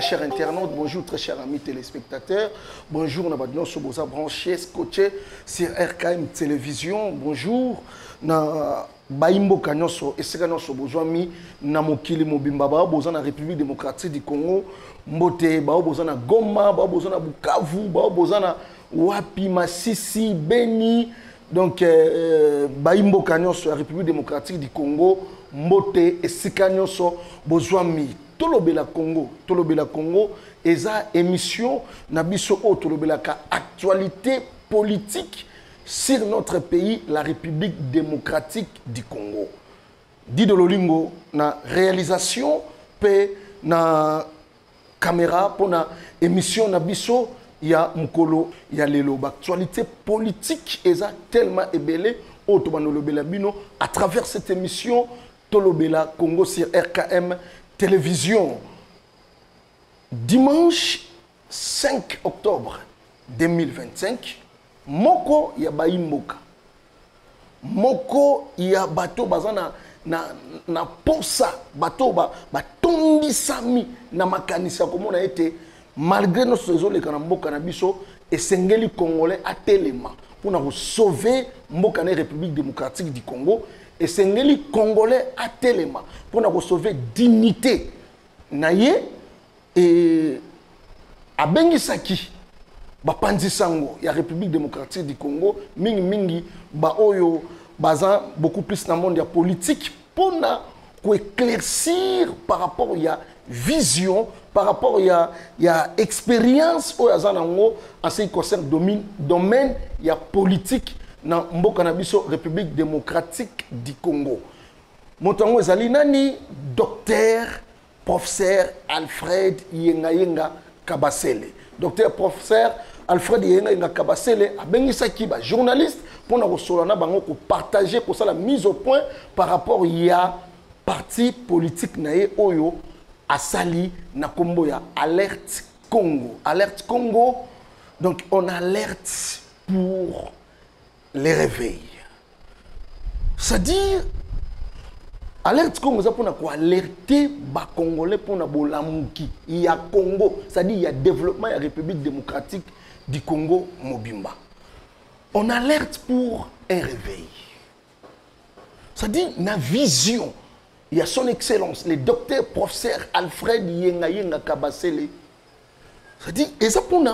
chers internautes, bonjour très chers amis téléspectateurs, bonjour na badno soboza branché scotché sur RKM Télévision, bonjour na baimbo kanyoso esika nyoso bozwami na mokili mobimba ba boza na République démocratique du Congo, mbote ba boza na Goma, ba boza na Bukavu, ba boza na Wapi, Masisi, Beni, donc baimbo kanyoso la République démocratique du Congo, mbote esika nyoso bozwami Tolobela Congo, eza émission na biso o tolobela ka actualité politique sur notre pays, la République démocratique du Congo. Dido Lolingo na réalisation pe na caméra pour na émission na biso ya mukolo ya lelo. Actualité politique eza tellement ébélé o tobanolobela bino à travers cette émission Tolobela Congo sur RKM Télévision. Dimanche 5 octobre 2025, moko ya baimboka, moko ya bato bazana na posa bato ba tondisami na makanisa komona ete malgré nos réseaux na mboka na biso esengeli congolais atelema pour na sauver mboka na République démocratique du Congo. Et c'est les Congolais à Téléma pour nous sauver dignité. Naye et à Bengisaki, Bapanzi Sango, il y a République démocratique du Congo, mingi ba oyo bazan beaucoup plus dans le monde politique pour nous éclaircir par rapport à vision, par rapport à expérience au yazanango en ce qui concerne domaine il y a politique. Dans mboka na biso République démocratique du Congo. Montango ezali nani docteur professeur Alfred Yenga Kabasele. Docteur professeur Alfred Yenga Kabasele abengisaki ba journaliste pour na kosolana bango ko partager pour ça la mise au point par rapport ya parti politique nae oyo asali na kombo ya Alerte Congo. Alerte Congo, donc on alerte pour les réveils. C'est-à-dire, alerte Congo, c'est pour alerter les Congolais pour bolamuki. Il y a Congo, c'est-à-dire il y a développement, il y a République démocratique du Congo, Mobimba. On alerte pour un réveil. C'est-à-dire, la vision, il y a son excellence, le docteur professeur Alfred Yenga Kabasele. C'est-à-dire, et ça pour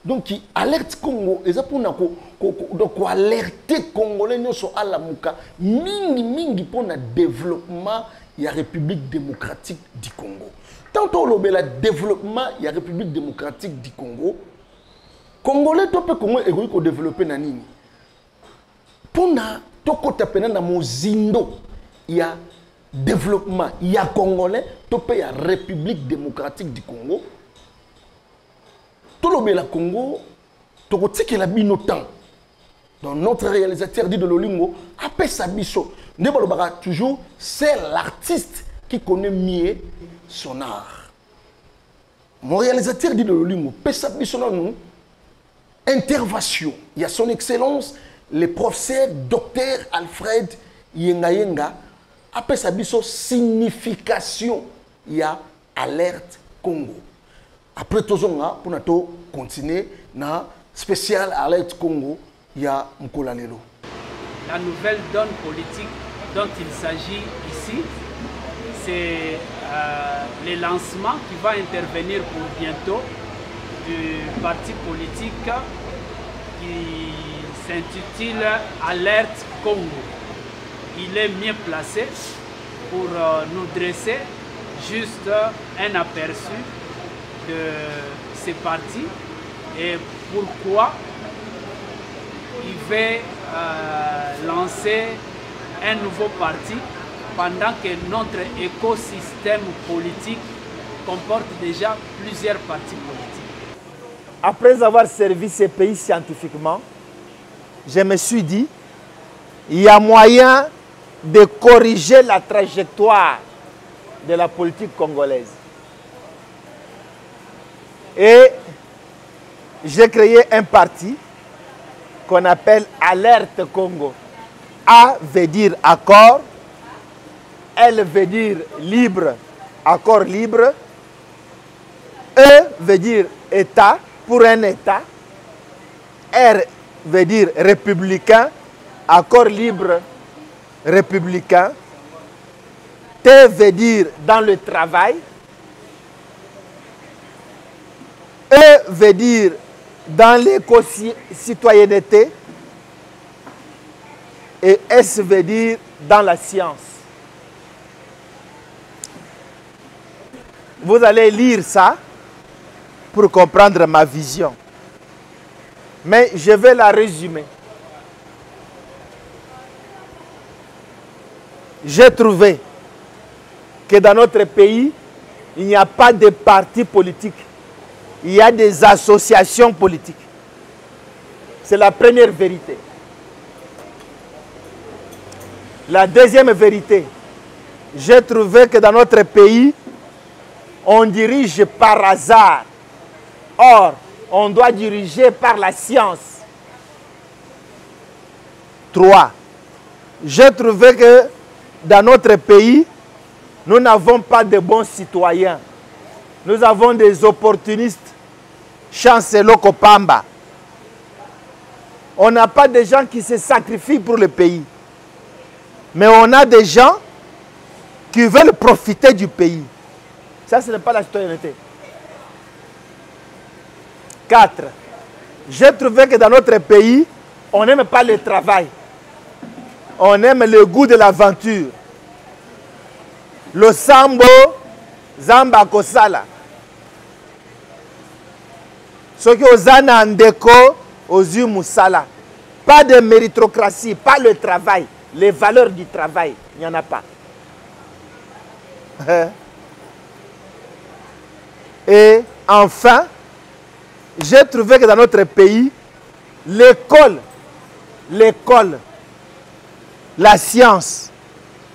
donc qui alerte Congo et ça pour donc alerter Congolais nous sont à la muka mingi pour le développement il y a République démocratique du Congo. Tant le développement il y a République démocratique du Congo, Congolais to pe Congo égoïque développer na nini. Pour na to kota pena na mozindo il y a développement il y a Congolais to pe il y a République démocratique du Congo. Tout le Congo, tout le qui la binotan. Donc notre réalisateur dit de l'Olingo, après Sabiso, toujours c'est l'artiste qui connaît mieux son art. Mon réalisateur dit de l'Olingo, Sabiso nous intervention. Il y a son excellence, le professeur docteur Alfred Yenga. Après Sabiso signification, il y a alerte Congo. Après tout ça, pour continuer na spécial alerte Congo, il y a Mkola Lelo. La nouvelle donne politique dont il s'agit ici, c'est le lancement qui va intervenir pour bientôt du parti politique qui s'intitule Alerte Congo. Il est mieux placé pour nous dresser juste un aperçu de ces partis et pourquoi il veut lancer un nouveau parti pendant que notre écosystème politique comporte déjà plusieurs partis politiques. Après avoir servi ces pays scientifiquement, je me suis dit il y a moyen de corriger la trajectoire de la politique congolaise. Et j'ai créé un parti qu'on appelle Alerte Congo. A veut dire accord, L veut dire libre, accord libre. E veut dire État, pour un État. R veut dire républicain, accord libre républicain. T veut dire dans le travail. E veut dire dans l'éco-citoyenneté. Et S veut dire dans la science. Vous allez lire ça pour comprendre ma vision. Mais je vais la résumer. J'ai trouvé que dans notre pays, il n'y a pas de partis politiques. Il y a des associations politiques. C'est la première vérité. La deuxième vérité, j'ai trouvé que dans notre pays, on dirige par hasard. Or, on doit diriger par la science. 3. J'ai trouvé que dans notre pays, nous n'avons pas de bons citoyens. Nous avons des opportunistes. Chancelo Kopamba. On n'a pas de gens qui se sacrifient pour le pays. Mais on a des gens qui veulent profiter du pays. Ça, ce n'est pas la citoyenneté. 4. J'ai trouvé que dans notre pays, on n'aime pas le travail. On aime le goût de l'aventure. Le sambo, zamba kosala. Ce qui aux anandeko, aux musala. Pas de méritocratie, pas le travail. Les valeurs du travail, il n'y en a pas. Et enfin, j'ai trouvé que dans notre pays, l'école, la science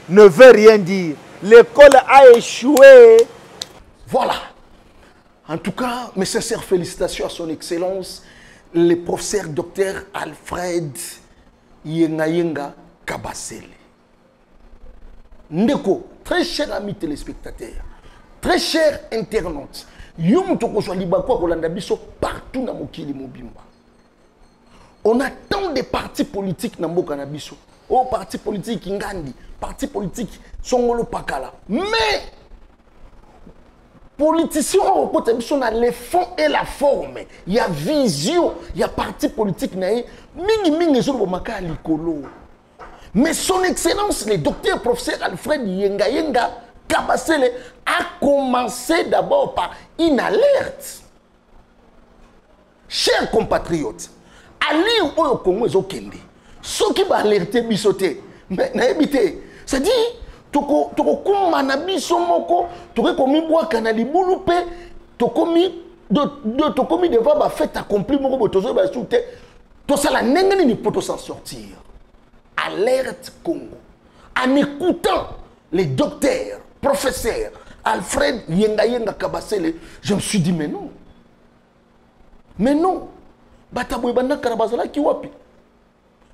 ne veut rien dire. L'école a échoué. Voilà. En tout cas, mes sincères félicitations à son Excellence, le professeur Dr Alfred Yengayenga Kabasele. Ndeko, très cher ami téléspectateur, très cher internaute, yom toko so libakwa kolanda biso partout na mokili mobimba. On a tant de partis politiques na mboka na biso. Oh, parti politique Ngandi, parti politique Songolo Pakala. Mais politiciens au côté biso na le fond et la forme. Il y a vision, il y a parti politique na mingi zo bomaka likolo. Mais son excellence, le docteur professeur Alfred Yengayenga Kabasele a commencé d'abord par une alerte. Chers compatriotes, ali au Congo ezokende. Ce qui va alerter bisoté, mais n'habité. C'est-à-dire, toko kumana biso moko, toko komi bois kanali bulupe, toko mi devant ba fait accompli moko botozo ba soute. To sala nengeni ni poto s'en sortir. Alerte Congo. En écoutant les docteurs, professeurs Alfred Yengayenga Kabasele, je me suis dit mais non. Mais non. Batabwe banaka bazala ki wapi.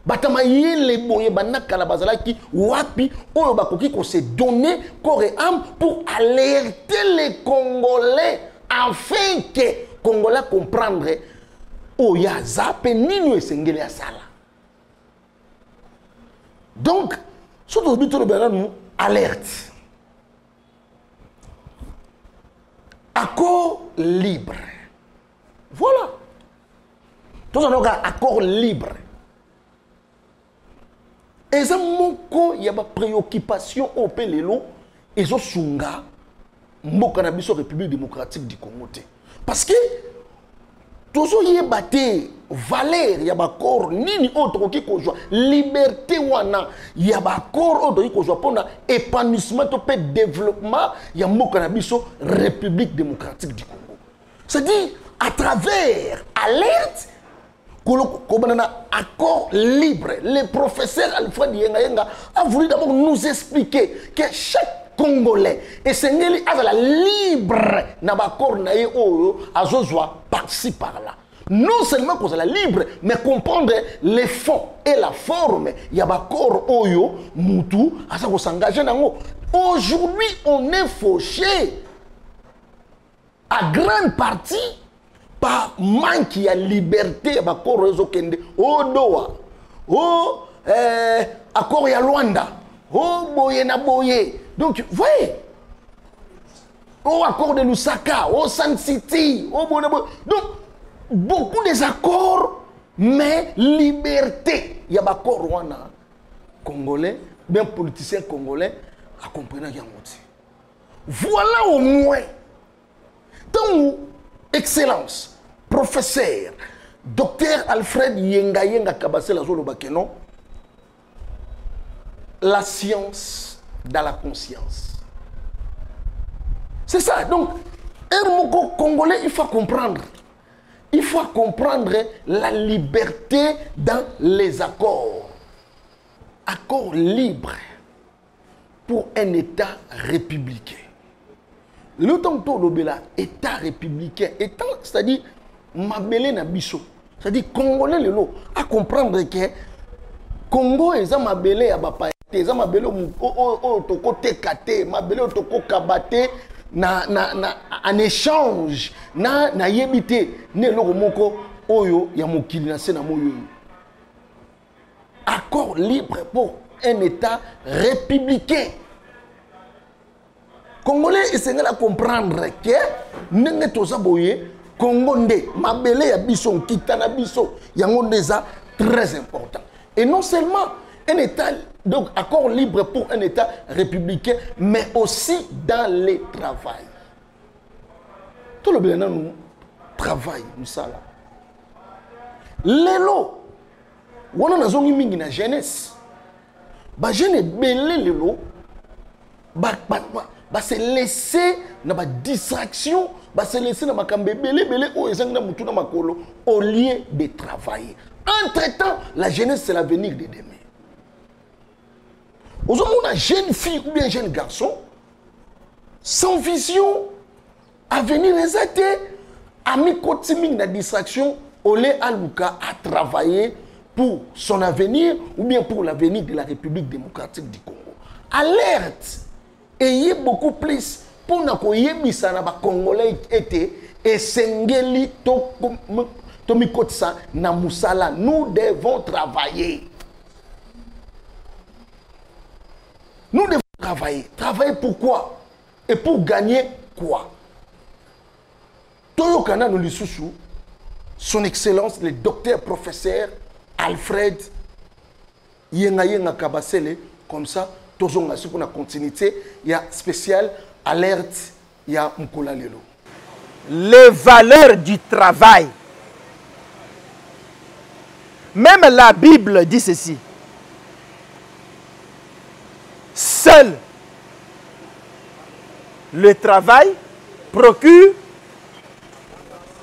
Batama yele boye banaka bazala ki wapi oyo bakoki ko se donner corps et âme pour alerter les Congolais afin que Congolais comprendre oya zape nino esengeli asala. Donc, surtout nous alerte. Accord libre. Voilà. Tout ça, on a accord libre. Et ça, il y a une préoccupation au Pélélo et ça, Sunga, Mokanabiso République démocratique du Congo. Parce que tout ça, il y a batté valeur, il y a un corps, ni autre qui joue liberté, il y a un corps autre qui joue pour épanouissement, développement, il y a un République démocratique du Congo. C'est-à-dire, à travers alerte, comme un accord libre, le professeur Alfred Yengayenga a voulu d'abord nous expliquer que chaque Congolais et Sengeli a la libre na bakor na ye oyo azozwa par-ci par-là. Non seulement qu'on la libre, mais comprendre les fonds et la forme. Il y a bakor oyo mutu asa ko s'engager nango. Aujourd'hui, on est fauché à grande partie par manque de liberté à corps réseau kende au Doha au accord ya Luanda au boye na boye donc vous voyez au accord de Lusaka au Sun City au boye donc beaucoup des accords mais liberté il y a accord rwanda congolais bien politiciens congolais à comprendre qu'il y a voilà au moins tant excellence professeur, docteur Alfred Yenga Kabasela Zolobakeno, la science dans la conscience. C'est ça. Donc, un mot congolais, il faut comprendre. Il faut comprendre la liberté dans les accords. Accords libres pour un État républicain. Le temps que l'État État républicain, étant, c'est-à-dire, mabele na biso, c'est-à-dire congolais lelo à comprendre que Congo est mabele ya bapa te za mabele o toko tekate mabele toko kabate na en échange na yebite ne loko moko oyo ya mokili na sena moyo. Accord libre pour un État républicain. Congolais essayent de comprendre que nenge toza boye Congo nde mabele ya biso kitana biso yango ndeza très important et non seulement un État donc accord libre pour un État républicain mais aussi dans les travail tout le bien nous travail nous ça là lelo wana nazongi mingi na jeunesse ba jeune belé lelo ba se laisser dans la distraction, se laisser dans la au lieu de travailler. Entre-temps, la jeunesse, c'est l'avenir de demain. Aujourd'hui, on a une jeune fille ou bien un jeune garçon, sans vision, avenir exact, ami kotiming la distraction, au lieu à travailler pour son avenir ou bien pour l'avenir de la République démocratique du Congo. Alerte! Ayez beaucoup plus pour nous koyebisa na ba congolais été et sengeli to mikotsa na musala nous devons travailler. Nous devons travailler. Travailler pourquoi? Et pour gagner quoi? Toyo kana no lisusu son excellence le docteur professeur Alfred Yenga Kabasele comme ça pour la continuité, il y a spécial alerte, il y a Mkola Lelo. Les valeurs du travail. Même la Bible dit ceci. Seul le travail procure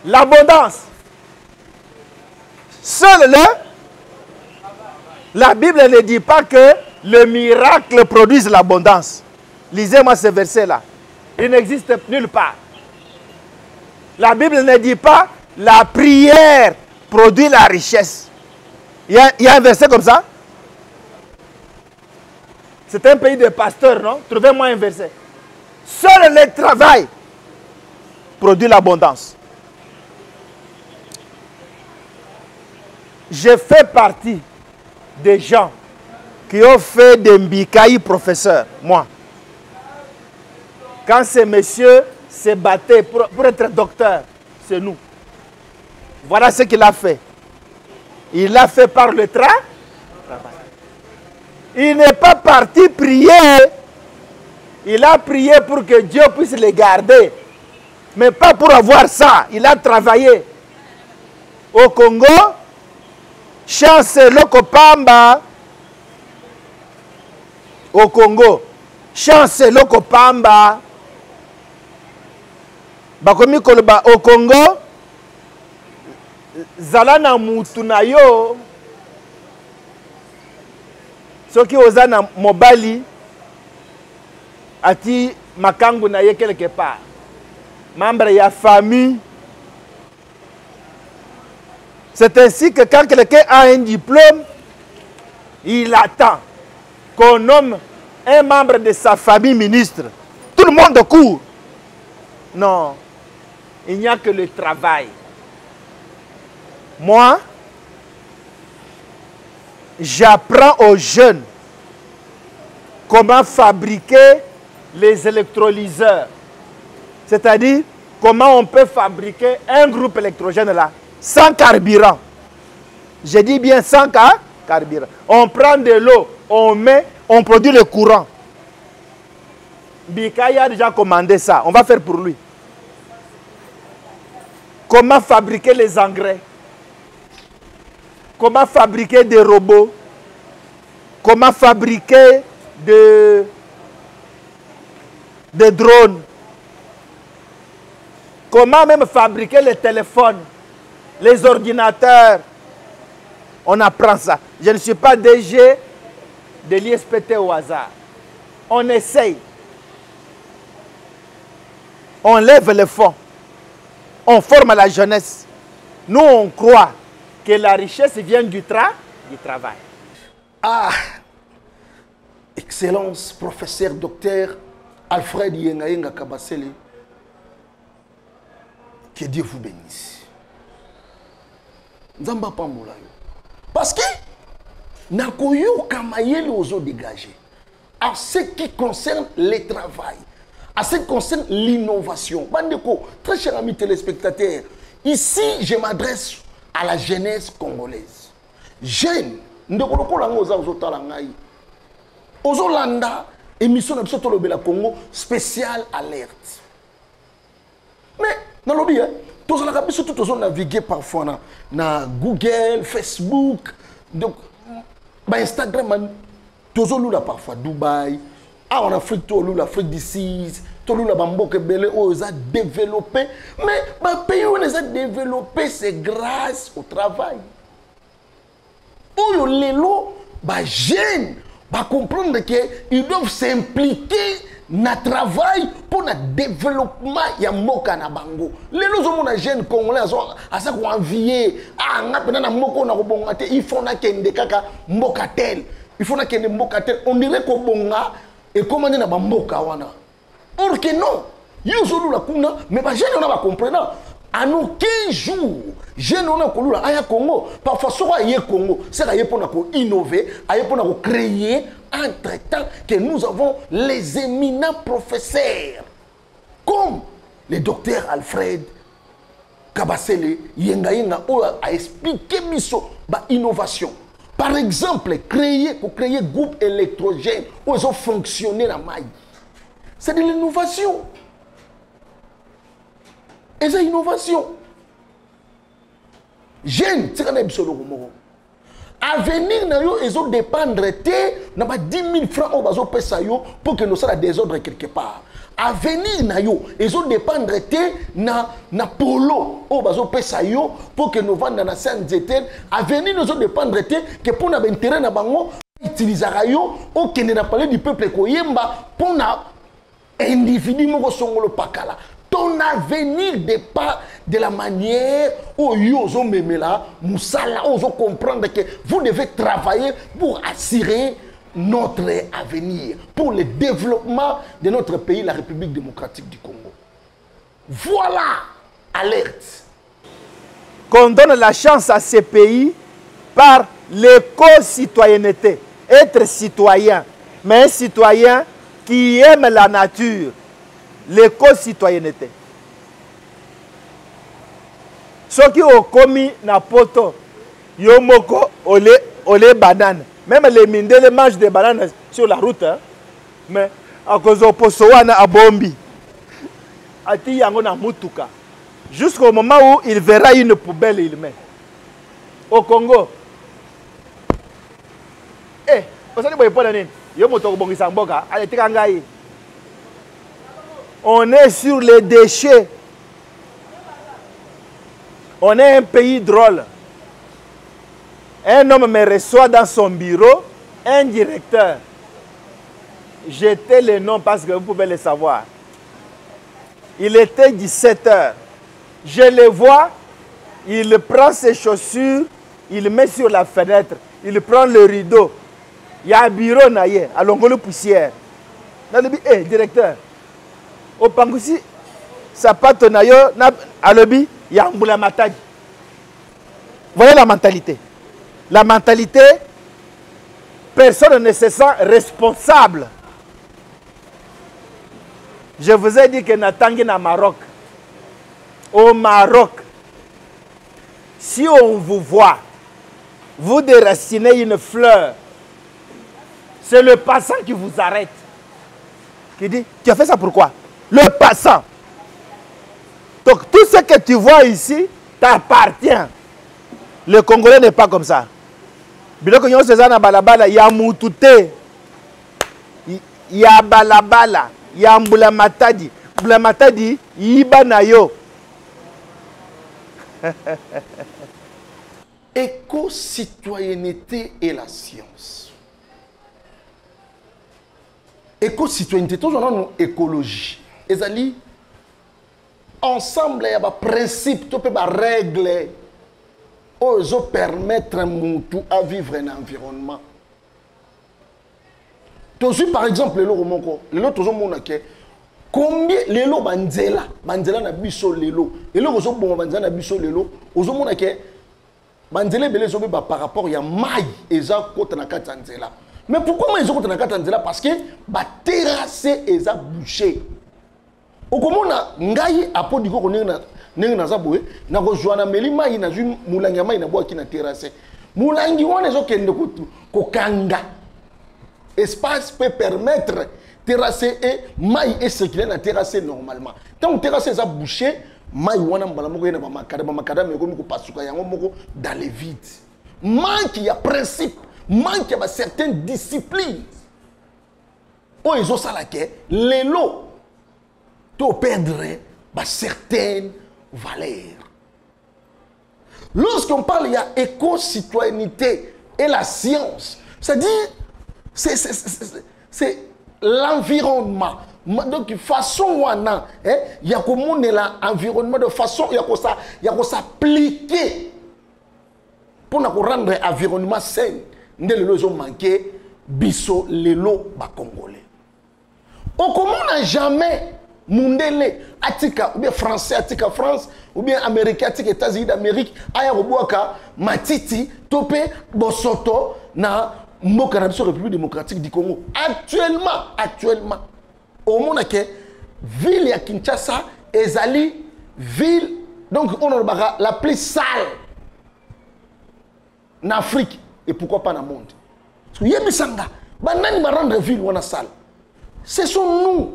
l'abondance. Seul la Bible ne dit pas que le miracle produise l'abondance. Lisez-moi ce verset-là. Il n'existe nulle part. La Bible ne dit pas la prière produit la richesse. Il y a un verset comme ça. C'est un pays de pasteurs, non? Trouvez-moi un verset. Seul le travail produit l'abondance. Je fais partie des gens qui ont fait des mbikaï professeurs, moi. Quand ces messieurs se battaient pour être docteur, c'est nous. Voilà ce qu'il a fait. Il l'a fait par le travail. Il n'est pas parti prier. Il a prié pour que Dieu puisse les garder. Mais pas pour avoir ça. Il a travaillé. Au Congo, Chancelo Kopamba. Au Congo, Chancelo Kopamba. Bakomi Koloba au Congo, Zalana Mutunayo. Soki ozana mobali ati makangu na ye quelque part. Membre ya famille. C'est ainsi que quand quelqu'un a un diplôme, il attend qu'on nomme un membre de sa famille ministre. Tout le monde court. Non. il n'y a que le travail. Moi, j'apprends aux jeunes comment fabriquer les électrolyseurs. C'est-à-dire, comment on peut fabriquer un groupe électrogène là, sans carburant. Je dis bien sans carburant. On prend de l'eau, on met, on produit le courant. Bikay a déjà commandé ça. On va faire pour lui. Comment fabriquer les engrais? Comment fabriquer des robots? Comment fabriquer des drones? Comment même fabriquer les téléphones, les ordinateurs? On apprend ça. Je ne suis pas DG de l'ISPT au hasard. On essaye. On lève le fonds. On forme la jeunesse. Nous, on croit que la richesse vient du travail. Ah, Excellence, professeur, docteur Alfred Yengayenga Kabasele, que Dieu vous bénisse. Nzamba pambola yo. Parce que nakoyo kamayeli ozo dégager. En ce qui concerne le travail, en ce qui concerne l'innovation. Bandeko, très chers amis téléspectateurs, ici je m'adresse à la jeunesse congolaise. Jeune, ndeko lango za ozotala ngai. Ozolanda émission na biso tolobela Congo spécial alerte. Mais dans le bien, tous les gens tout ont navigué parfois na Google, Facebook, donc Instagram, tous ont là parfois Dubaï, en Afrique tout l'Afrique d'ici, tout le bamboke belé aux a développé, mais les pays où les a développé c'est grâce au travail. Où les lots, jeunes, comprendre qu'ils doivent s'impliquer na travail pour le développement ya mboka na bango. Les gens qui jeunes congolais à ça qu'on envier ah ngapena na moko na kobonga te il faut na kende kaka mboka tel. Il faut na kende mboka tel. On dirait ko bonga et comment na ba mboka wana. Or que non. Yo zolu la kuna mais ba jeunes on va comprendre. À nos 15 jours, jeunes on a connu à Congo. Parfois soit y Congo, c'est là pour nous innover, pour nous créer. Entre-temps que nous avons les éminents professeurs comme le docteur Alfred Kabasele Yengayenga a expliqué miso ba innovation. Par exemple, pour créer groupe électrogène où ils ont fonctionné la maille. C'est de l'innovation. Et c'est innovation. Jeune, c'est quand même solo. Avenir na yo ezo dépendre te na ba 10 000 francs au bazo pesa yo pour que nous soit désordre quelque part. Avenir na yo ezo dépendre te na polo au bazo pesa yo pour que nous vendre na Saint-Étienne. Avenir nous dépendre te que pour na intérêt na bango utilisera yo au que na parler du peuple koyemba pour na individu moko songolo pakala. Ton avenir dépend de la manière où vous memela musala où vous comprendre que vous devez travailler pour assurer notre avenir, pour le développement de notre pays, la République démocratique du Congo. Voilà, alerte. Qu'on donne la chance à ces pays par l'éco-citoyenneté. Être citoyen, mais un citoyen qui aime la nature. L'éco-citoyenneté. Ceux qui ont commis na poto, yomoko olé banane. Même les mindés mangent des bananes sur la route. Hein? Mais à cause de posoana à Bombi, ati yango na mutuka. Jusqu'au moment où il verra une poubelle, il met. Au Congo. Eh, vous savez pas le nez. Yomoto bongi samboka, allez tikangai. On est sur les déchets. On est un pays drôle. Un homme me reçoit dans son bureau, un directeur. J'étais le nom parce que vous pouvez le savoir. Il était 17 h. Je le vois, il prend ses chaussures, il met sur la fenêtre, il prend le rideau. Il y a un bureau naïe, à l'ongolo poussière. Dans le directeur. Au Pangousi, sapato na yo na alobi ya mbula matadi. Voilà la mentalité. La mentalité, personne ne se sent responsable. Je vous ai dit que Natangi na Maroc. Au Maroc, si on vous voit, vous déracinez une fleur, c'est le passant qui vous arrête. Qui dit, tu as fait ça pourquoi? Le passant. Donc tout ce que tu vois ici t'appartient. Le Congolais n'est pas comme ça. Biloko nyo sezana balabala ya mutute. Ya balabala, ya mbula matadi. Mbula matadi yiba na yo. Éco-citoyenneté et la science. Éco-citoyenneté, tout le monde écologie. Et ali ensemble il y a des principes, des règles qui permettre à tout à vivre un environnement. Toujours par exemple le combien les lots banzela na biso lelo et le ozo bon banzela na biso lelo ozo mona ke banzela belé zo ba par rapport ya mai eza kota na kata nzela. Mais pourquoi mai zo kota na kata nzela? Parce que ba terrasser eza bouché. Okomona ngai apodi ko ninga na zaboe na ko joana meli mai na ju mulangi mai na bo ki na terrasser. Mulangi wana zo kende ko kanga. Espace peut permettre terrasser et maille et circuler na terrasser normalement. Tant que terrasser ça bouché, maille wana mbala moko yena ba makada mais comme ko pasuka yango moko dans les vides. Manque il y a principe, manque il y a certaines disciplines. Oh ils ont ça là que les lots to perdre certaines valeurs. Lorsqu'on parle il y a éco-citoyenneté et la science, c'est-à-dire c'est l'environnement. Donc façon wana il y a comme l'environnement de façon il y a s'appliquer pour nous rendre l'environnement sain. Ndé le lozo manqué biso lelo ba congolais. Au comment n'a jamais mundele atika ou bien français atika France ou bien américain atika États-Unis d'Amérique aya roboaka matiti topé bosoto na Mboka République démocratique du Congo. Actuellement, au monde que ville ya Kinshasa ezali ville donc on a la plus sale en Afrique et pourquoi pas dans le monde. Parce que yebisanga banani ba rendre ville wana sale. Ce sont nous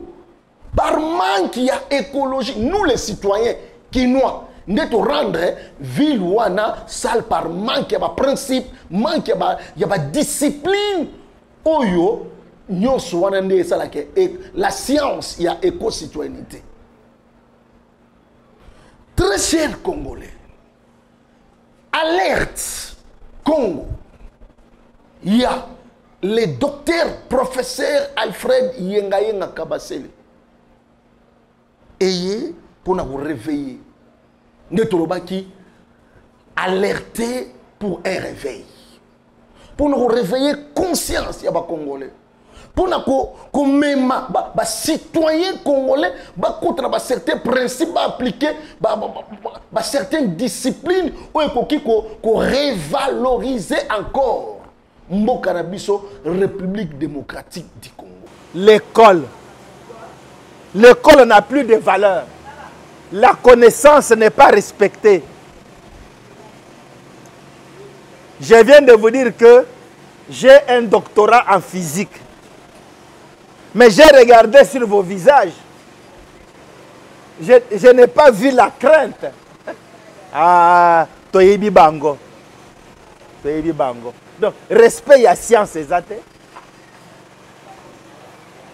par manque il y a écologie nous les citoyens kinois de rendre ville wana sale par manque de principe, manque de discipline. Oyo, nyonso wana nde sala ke la science il y a éco-citoyenneté. Très cher Congolais, alerte Congo. Il y a le docteur professeur Alfred Yenga Kabasele. Ayez pour nous réveiller. Netolobaki alerter pour un réveil. Pour nous réveiller conscience ya ba Congolais. Pour nous même ba citoyens congolais ba contre ba certains principes ba appliquer ba certaines disciplines ou ekoki ko revaloriser encore mboka na biso République démocratique du Congo. L'école n'a plus de valeur. La connaissance n'est pas respectée. Je viens de vous dire que j'ai un doctorat en physique. Mais j'ai regardé sur vos visages. Je n'ai pas vu la crainte. Ah, Toyebi Bango. Toyebi Bango. Donc, respect à science exacte.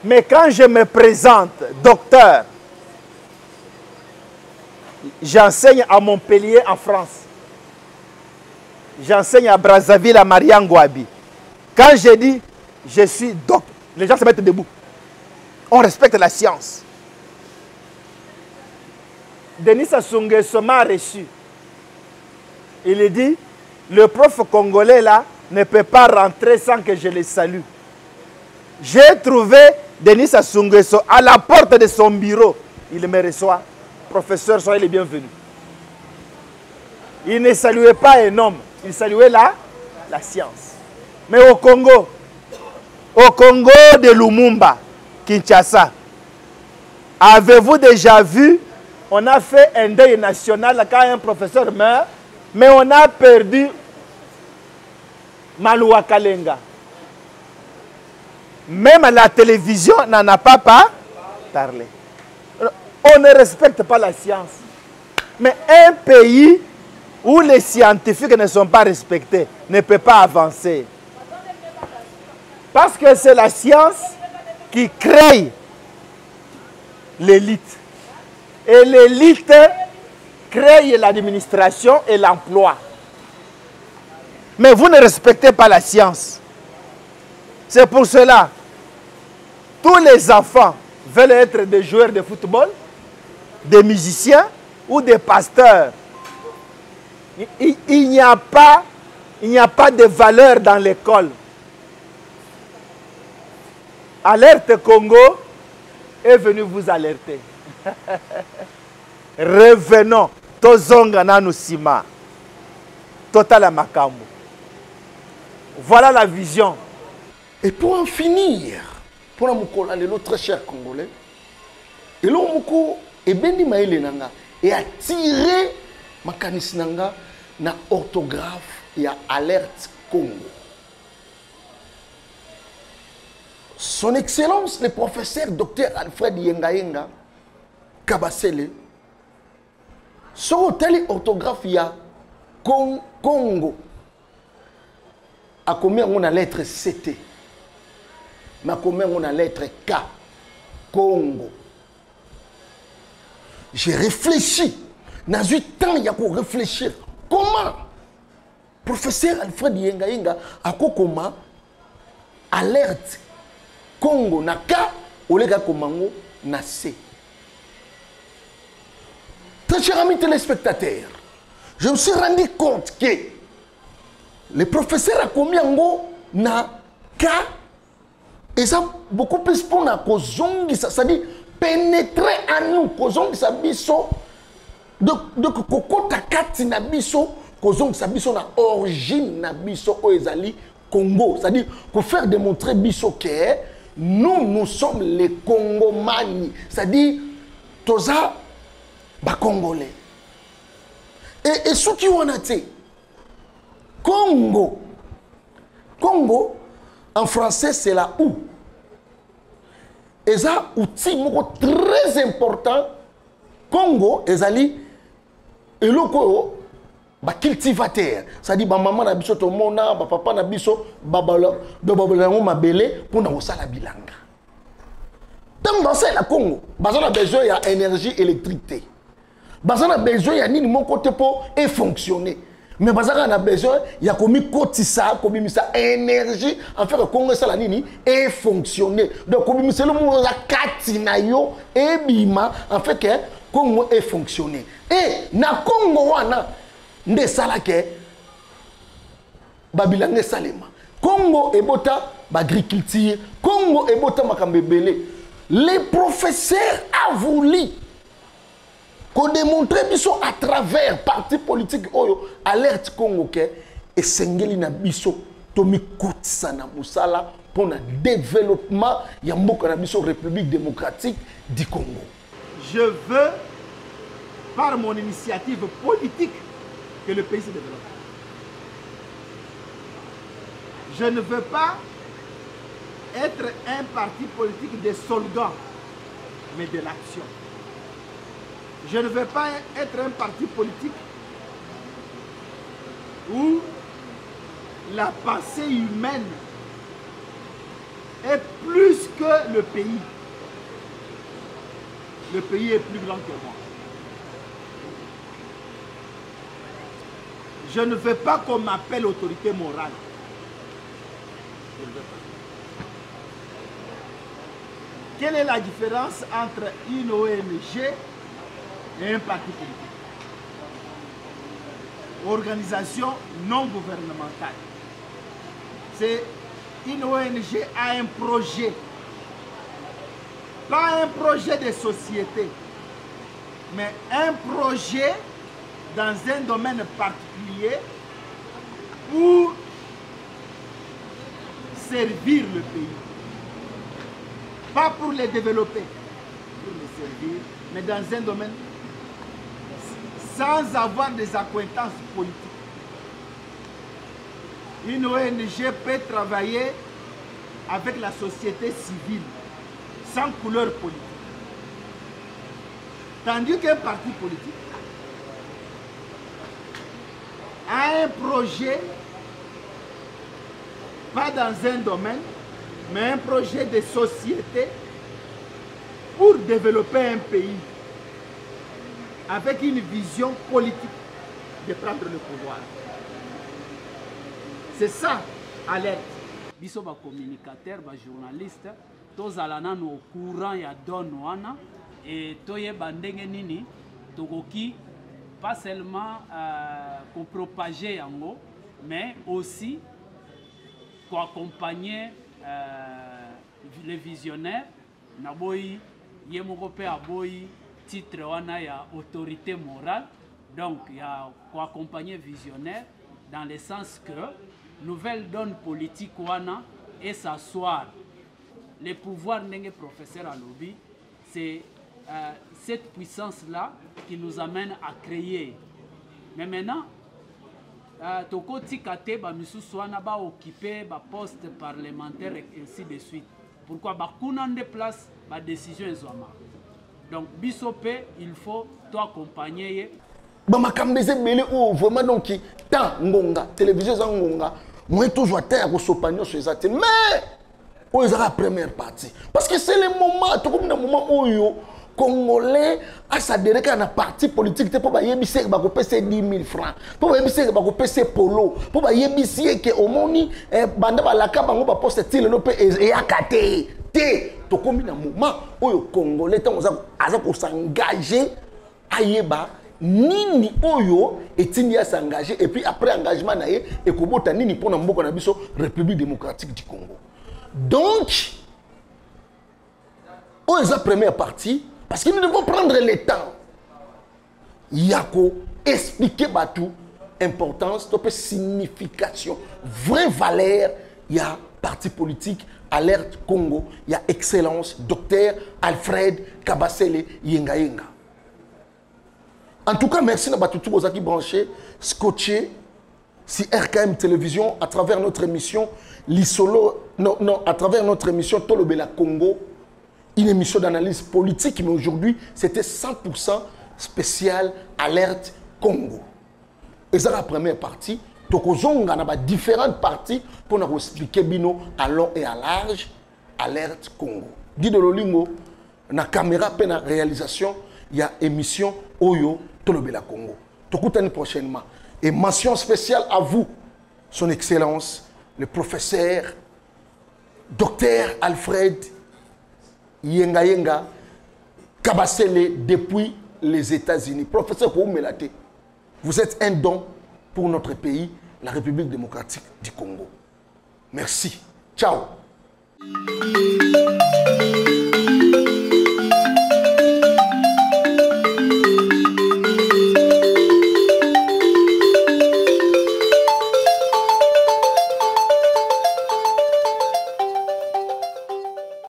Mais quand je me présente, docteur, j'enseigne à Montpellier en France. J'enseigne à Brazzaville, à Mariangouabi. Quand je dis je suis docteur, les gens se mettent debout. On respecte la science. Denis Sassou Nguesso m'a reçu. Il dit, le prof congolais là ne peut pas rentrer sans que je le salue. J'ai trouvé Denis Sassou Nguesso à la porte de son bureau. Il me reçoit. professeur, soyez les bienvenus. Il ne saluait pas un homme, il saluait la science. Mais au Congo de Lumumba, Kinshasa, avez-vous déjà vu, on a fait un deuil national quand un professeur meurt, mais on a perdu Maloua Kalenga. Même la télévision n'en a pas parlé. On ne respecte pas la science. Mais un pays où les scientifiques ne sont pas respectés ne peut pas avancer. Parce que c'est la science qui crée l'élite. Et l'élite crée l'administration et l'emploi. Mais vous ne respectez pas la science. C'est pour cela, tous les enfants veulent être des joueurs de football, des musiciens ou des pasteurs. Il n'y a pas de valeur dans l'école. Alerte Congo est venu vous alerter. Revenons. Tozonga nanu sima. Total makambo. Voilà la vision. Et pour en finir, pour nous très chers Congolais, et l'on et Bendi Maïle Nanga et attirer ma nanga na orthographe et à alerte Congo. Son Excellence, le professeur Dr Alfred Yengayenga Kabasele, son tel orthographe y a Congo. À combien on a lettre CT? Mais à combien on a lettre K? Congo. J'ai réfléchi. Dans 8 ans, il y a pour réfléchir. Comment? Professeur Alfred Yengayenga a comment alerte Congo na K ou les gars Komango na C. Très chers amis téléspectateurs, je me suis rendu compte que les professeurs a combien na K et ça beaucoup plus pour na kozongi ça dit pénétrer en nous kozongi ça biso de kokota kati na biso kozongi ça biso na origine na biso oezali Congo, c'est-à-dire pour faire démontrer biso que nous sommes les Congomani, c'est-à-dire toza ba Congolais. Et ce qui on a dit Congo en français c'est la ou. Et ça outil très important Congo ezali eloko ba cultivateur, c'est-à-dire ba maman na biso to mona, ba papa na biso babala mabele pour na osala bilanga. Tant dans ça la Congo, bazana besoin ya énergie électricité. Bazana besoin ya nini mon côté pour et fonctionner. Mais bazana na besoin ya komi kotisa, komi misa énergie en fait que Congo ça la nini et fonctionner. Donc komi misa le monde la katina yo et bima en fait que Congo est fonctionner. Et na Congo wana nde salake babilanga salema. Congo ebota agriculture, Congo ebota makambebele. Les professeurs a voulu qu'on démontre biso à travers parti politique oyo alerte Congo ke et sengeli na biso tomi kutsa na musala pour le développement ya mboka na biso République démocratique du Congo. Je veux par mon initiative politique que le pays se développe. Je ne veux pas être un parti politique de slogans, mais de l'action. Je ne veux pas être un parti politique où la pensée humaine est plus que le pays. Le pays est plus grand que moi. Je ne veux pas qu'on m'appelle autorité morale. Je ne veux pas. Quelle est la différence entre une ONG et un parti politique? Organisation non gouvernementale. C'est une ONG a un projet, pas un projet de société. mais un projet dans un domaine particulier pour servir le pays. Pas pour les développer, pour les servir, mais dans un domaine sans avoir des accointances politiques. Une ONG peut travailler avec la société civile, sans couleur politique. Tandis qu'un parti politique a un projet, pas dans un domaine, mais un projet de société pour développer un pays avec une vision politique de prendre le pouvoir. C'est ça, alerte. Biso ba communicateur, ba journaliste, tozala nanu au courant ya donne wana et toyeba ndenge nini tokoki pas seulement pour propager yango, mais aussi pour accompagner les visionnaires. Naboyi yemoko pe aboyi titre wana ya autorité morale, donc il y a pour accompagner visionnaire dans le sens que nouvelle donne politique wana et s'asseoir. Les pouvoirs n'engé professeur à lobby, c'est cette puissance-là qui nous amène à créer. Mais maintenant, toko tikate ba misusu wana ba occuper ba poste parlementaire et ainsi de suite. Pourquoi ba kuna de place ba décision ezwama. Donc bisope il faut t'accompagner. Ba makambeze belé ou vraiment donc qui tant ngonga télévision za ngonga moi toujours terre ko sopanyo sur ça mais on est la première partie parce que c'est le moment tout comme dans moment où Congolais a s'adhérer à un parti politique pour ba yebise ba ko pese 10 000 francs pour ba yebise ba ko pese polo pour ba yebise que au moni banda ba laka bango ba poste tile no pe e akate te to komi na moment où Congolais tant aza ko s'engager ayeba nini oyo etini ya s'engager et puis après engagement na ye et ko bota nini pona mboka na biso République démocratique du Congo. Donc on est la première partie parce que nous devons prendre le temps. Yako expliquer batou importance, signification, vraie valeur, il y a parti politique, alerte Congo, il y a excellence, docteur Alfred Kabasele Yenga Yenga. En tout cas, merci à tous vos qui branchés, scotchés, si RKM Télévision, à travers notre émission, à travers notre émission Tolobela Congo, une émission d'analyse politique, mais aujourd'hui, c'était 100% spécial alerte Congo. Et ça, la première partie, on a différentes parties pour nous expliquer bino à long et à large alerte Congo. Guy de Lolingo, na caméra, na réalisation, il y a émission Oyo Tolobela Congo. Tokutani prochainement. Et mention spéciale à vous, son Excellence, le professeur Dr Alfred Yenga Yenga Kabasele depuis les États-Unis. Professeur Koumelate, vous êtes un don pour notre pays, la République démocratique du Congo. Merci. Ciao.